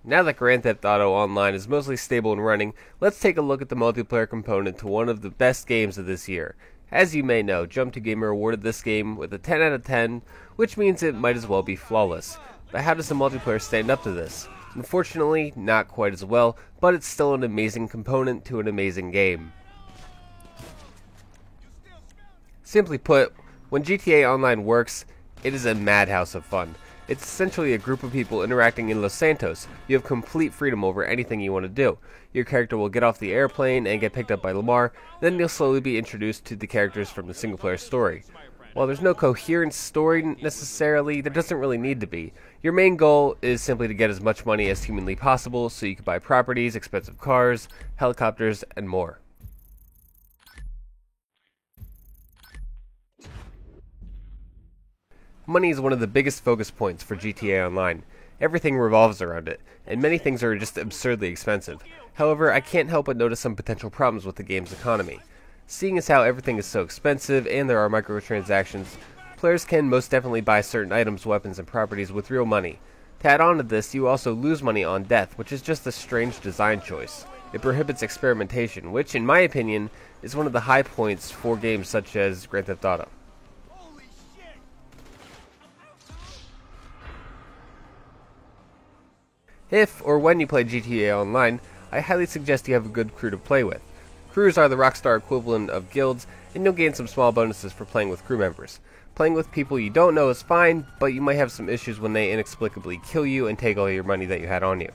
Now that Grand Theft Auto Online is mostly stable and running, let's take a look at the multiplayer component to one of the best games of this year. As you may know, Jump2Gamer awarded this game with a 10 out of 10, which means it might as well be flawless. But how does the multiplayer stand up to this? Unfortunately, not quite as well, but it's still an amazing component to an amazing game. Simply put, when GTA Online works, it is a madhouse of fun. It's essentially a group of people interacting in Los Santos. You have complete freedom over anything you want to do. Your character will get off the airplane and get picked up by Lamar, then you'll slowly be introduced to the characters from the single-player story. While there's no coherent story necessarily, there doesn't really need to be. Your main goal is simply to get as much money as humanly possible so you can buy properties, expensive cars, helicopters, and more. Money is one of the biggest focus points for GTA Online. Everything revolves around it, and many things are just absurdly expensive. However, I can't help but notice some potential problems with the game's economy. Seeing as how everything is so expensive and there are microtransactions, players can most definitely buy certain items, weapons, and properties with real money. To add on to this, you also lose money on death, which is just a strange design choice. It prohibits experimentation, which, in my opinion, is one of the high points for games such as Grand Theft Auto. If or when you play GTA Online, I highly suggest you have a good crew to play with. Crews are the Rockstar equivalent of guilds, and you'll gain some small bonuses for playing with crew members. Playing with people you don't know is fine, but you might have some issues when they inexplicably kill you and take all your money that you had on you.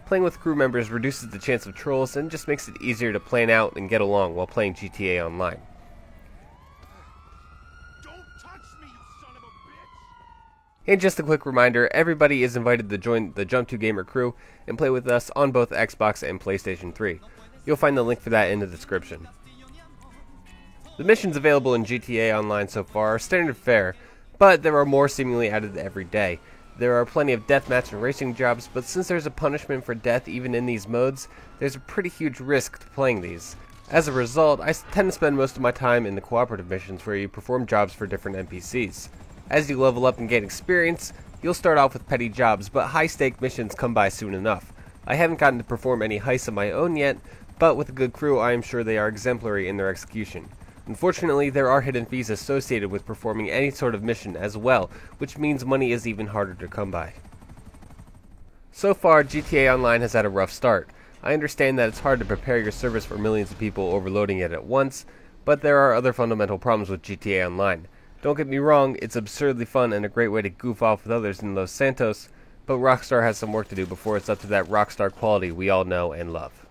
Playing with crew members reduces the chance of trolls and just makes it easier to plan out and get along while playing GTA Online. And just a quick reminder, everybody is invited to join the Jump2Gamer crew and play with us on both Xbox and PlayStation 3. You'll find the link for that in the description. The missions available in GTA Online so far are standard fare, but there are more seemingly added every day. There are plenty of deathmatch and racing jobs, but since there's a punishment for death even in these modes, there's a pretty huge risk to playing these. As a result, I tend to spend most of my time in the cooperative missions where you perform jobs for different NPCs. As you level up and gain experience, you'll start off with petty jobs, but high-stake missions come by soon enough. I haven't gotten to perform any heists of my own yet, but with a good crew I am sure they are exemplary in their execution. Unfortunately, there are hidden fees associated with performing any sort of mission as well, which means money is even harder to come by. So far, GTA Online has had a rough start. I understand that it's hard to prepare your service for millions of people overloading it at once, but there are other fundamental problems with GTA Online. Don't get me wrong, it's absurdly fun and a great way to goof off with others in Los Santos, but Rockstar has some work to do before it's up to that Rockstar quality we all know and love.